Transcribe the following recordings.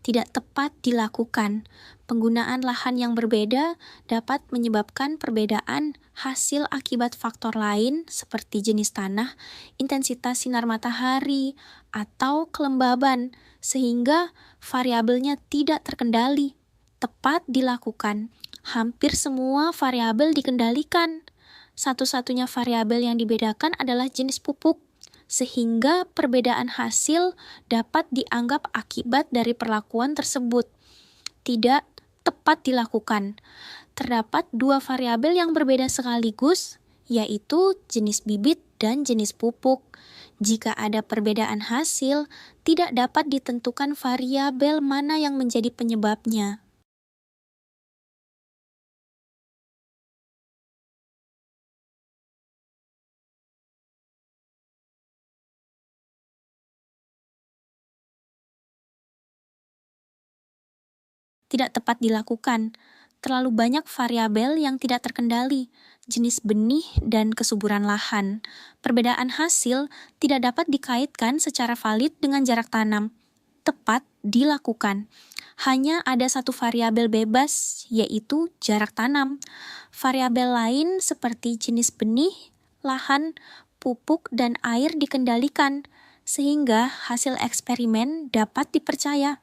tidak tepat dilakukan. Penggunaan lahan yang berbeda dapat menyebabkan perbedaan hasil akibat faktor lain seperti jenis tanah, intensitas sinar matahari, atau kelembaban, sehingga variabelnya tidak terkendali. Tepat dilakukan. Hampir semua variabel dikendalikan. Satu-satunya variabel yang dibedakan adalah jenis pupuk, sehingga perbedaan hasil dapat dianggap akibat dari perlakuan tersebut. Tidak tepat dilakukan. Terdapat dua variabel yang berbeda sekaligus, yaitu jenis bibit dan jenis pupuk. Jika ada perbedaan hasil, tidak dapat ditentukan variabel mana yang menjadi penyebabnya. Tidak tepat dilakukan. Terlalu banyak variabel yang tidak terkendali, jenis benih dan kesuburan lahan. Perbedaan hasil tidak dapat dikaitkan secara valid dengan jarak tanam. Tepat dilakukan. Hanya ada satu variabel bebas, yaitu jarak tanam. Variabel lain seperti jenis benih, lahan, pupuk, dan air dikendalikan, sehingga hasil eksperimen dapat dipercaya.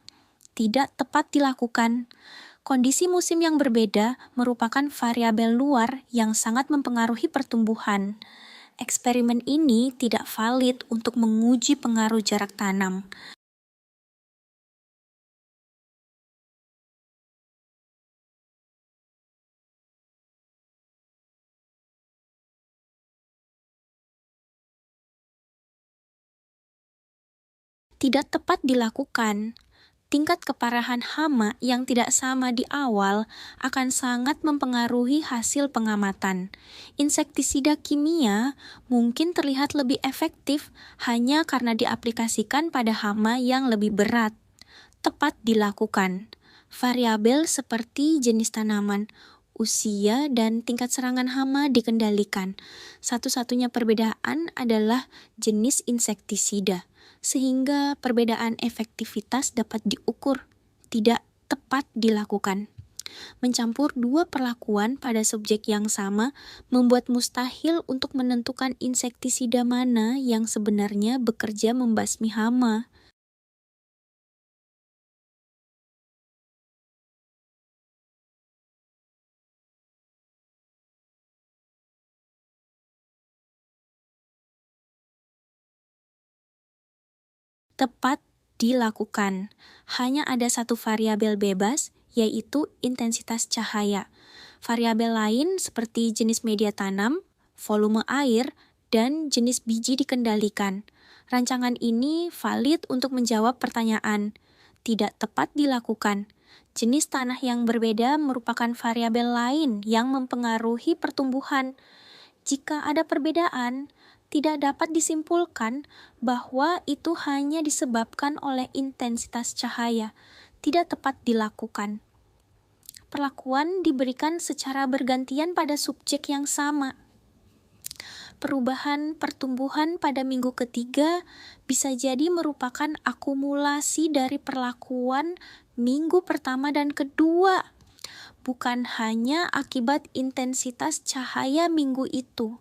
Tidak tepat dilakukan. Kondisi musim yang berbeda merupakan variabel luar yang sangat mempengaruhi pertumbuhan. Eksperimen ini tidak valid untuk menguji pengaruh jarak tanam. Tidak tepat dilakukan. Tingkat keparahan hama yang tidak sama di awal akan sangat mempengaruhi hasil pengamatan. Insektisida kimia mungkin terlihat lebih efektif hanya karena diaplikasikan pada hama yang lebih berat. Tepat dilakukan. Variabel seperti jenis tanaman, usia, dan tingkat serangan hama dikendalikan. Satu-satunya perbedaan adalah jenis insektisida, sehingga perbedaan efektivitas dapat diukur. Tidak tepat dilakukan. Mencampur dua perlakuan pada subjek yang sama membuat mustahil untuk menentukan insektisida mana yang sebenarnya bekerja membasmi hama. Tepat dilakukan. Hanya ada satu variabel bebas, yaitu intensitas cahaya. Variabel lain seperti jenis media tanam, volume air, dan jenis biji dikendalikan. Rancangan ini valid untuk menjawab pertanyaan. Tidak tepat dilakukan. Jenis tanah yang berbeda merupakan variabel lain yang mempengaruhi pertumbuhan. Jika ada perbedaan, tidak dapat disimpulkan bahwa itu hanya disebabkan oleh intensitas cahaya. Tidak tepat dilakukan. Perlakuan diberikan secara bergantian pada subjek yang sama. Perubahan pertumbuhan pada minggu ketiga bisa jadi merupakan akumulasi dari perlakuan minggu pertama dan kedua, bukan hanya akibat intensitas cahaya minggu itu.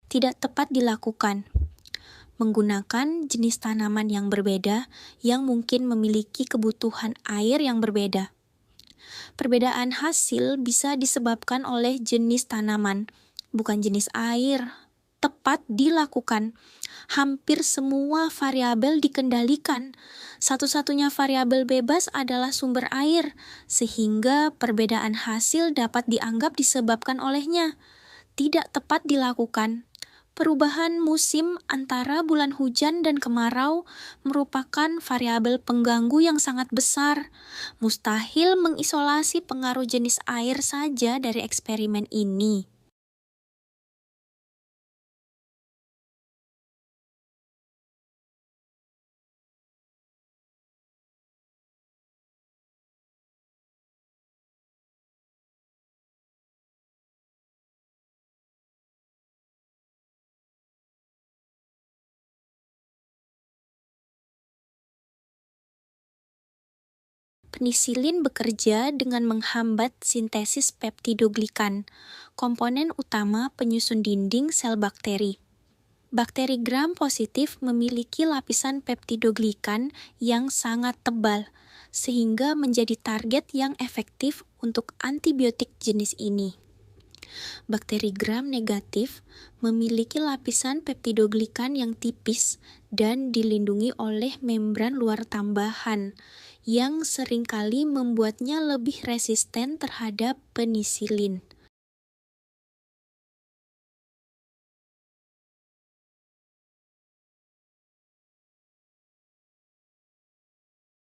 Tidak tepat dilakukan. Menggunakan jenis tanaman yang berbeda yang mungkin memiliki kebutuhan air yang berbeda. Perbedaan hasil bisa disebabkan oleh jenis tanaman, bukan jenis air. Tepat dilakukan. Hampir semua variabel dikendalikan. Satu-satunya variabel bebas adalah sumber air, sehingga perbedaan hasil dapat dianggap disebabkan olehnya. Tidak tepat dilakukan. Perubahan musim antara bulan hujan dan kemarau merupakan variabel pengganggu yang sangat besar. Mustahil mengisolasi pengaruh jenis air saja dari eksperimen ini. Penisilin bekerja dengan menghambat sintesis peptidoglikan, komponen utama penyusun dinding sel bakteri. Bakteri Gram positif memiliki lapisan peptidoglikan yang sangat tebal, sehingga menjadi target yang efektif untuk antibiotik jenis ini. Bakteri Gram negatif memiliki lapisan peptidoglikan yang tipis dan dilindungi oleh membran luar tambahan, yang seringkali membuatnya lebih resisten terhadap penisilin.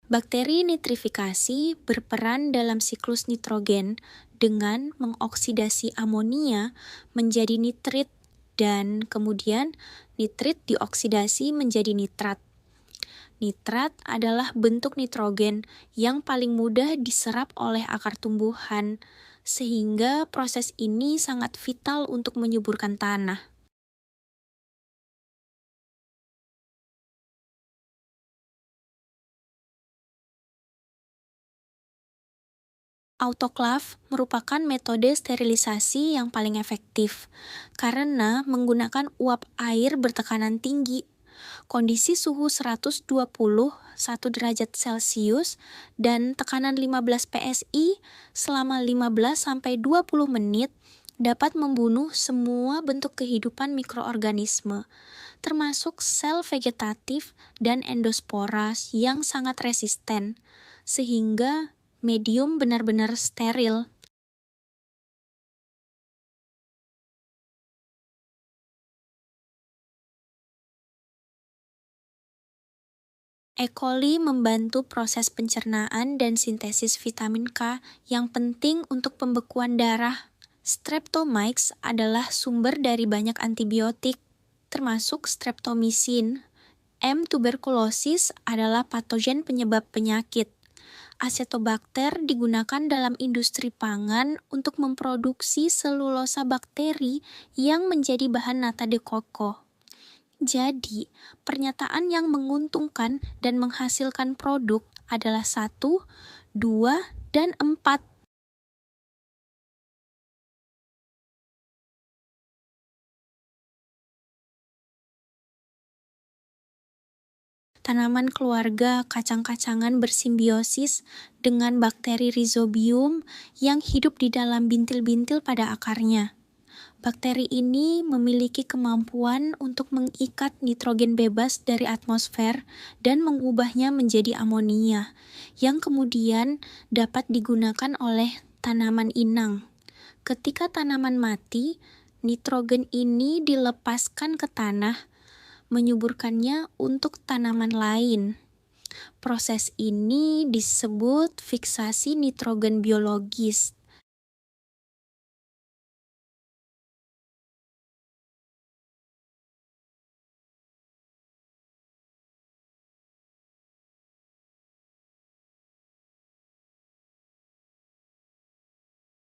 Bakteri nitrifikasi berperan dalam siklus nitrogen dengan mengoksidasi amonia menjadi nitrit dan kemudian nitrit dioksidasi menjadi nitrat. Nitrat adalah bentuk nitrogen yang paling mudah diserap oleh akar tumbuhan, sehingga proses ini sangat vital untuk menyuburkan tanah. Autoklaf merupakan metode sterilisasi yang paling efektif karena menggunakan uap air bertekanan tinggi. Kondisi suhu 121 derajat Celcius dan tekanan 15 PSI selama 15-20 menit dapat membunuh semua bentuk kehidupan mikroorganisme, termasuk sel vegetatif dan endospora yang sangat resisten, sehingga medium benar-benar steril. E. coli membantu proses pencernaan dan sintesis vitamin K yang penting untuk pembekuan darah. Streptomyces adalah sumber dari banyak antibiotik, termasuk streptomycin. M. tuberculosis adalah patogen penyebab penyakit. Acetobacter digunakan dalam industri pangan untuk memproduksi selulosa bakteri yang menjadi bahan nata de coco. Jadi, pernyataan yang menguntungkan dan menghasilkan produk adalah 1, 2, dan 4. Tanaman keluarga kacang-kacangan bersimbiosis dengan bakteri Rhizobium yang hidup di dalam bintil-bintil pada akarnya. Bakteri ini memiliki kemampuan untuk mengikat nitrogen bebas dari atmosfer dan mengubahnya menjadi amonia, yang kemudian dapat digunakan oleh tanaman inang. Ketika tanaman mati, nitrogen ini dilepaskan ke tanah, menyuburkannya untuk tanaman lain. Proses ini disebut fiksasi nitrogen biologis.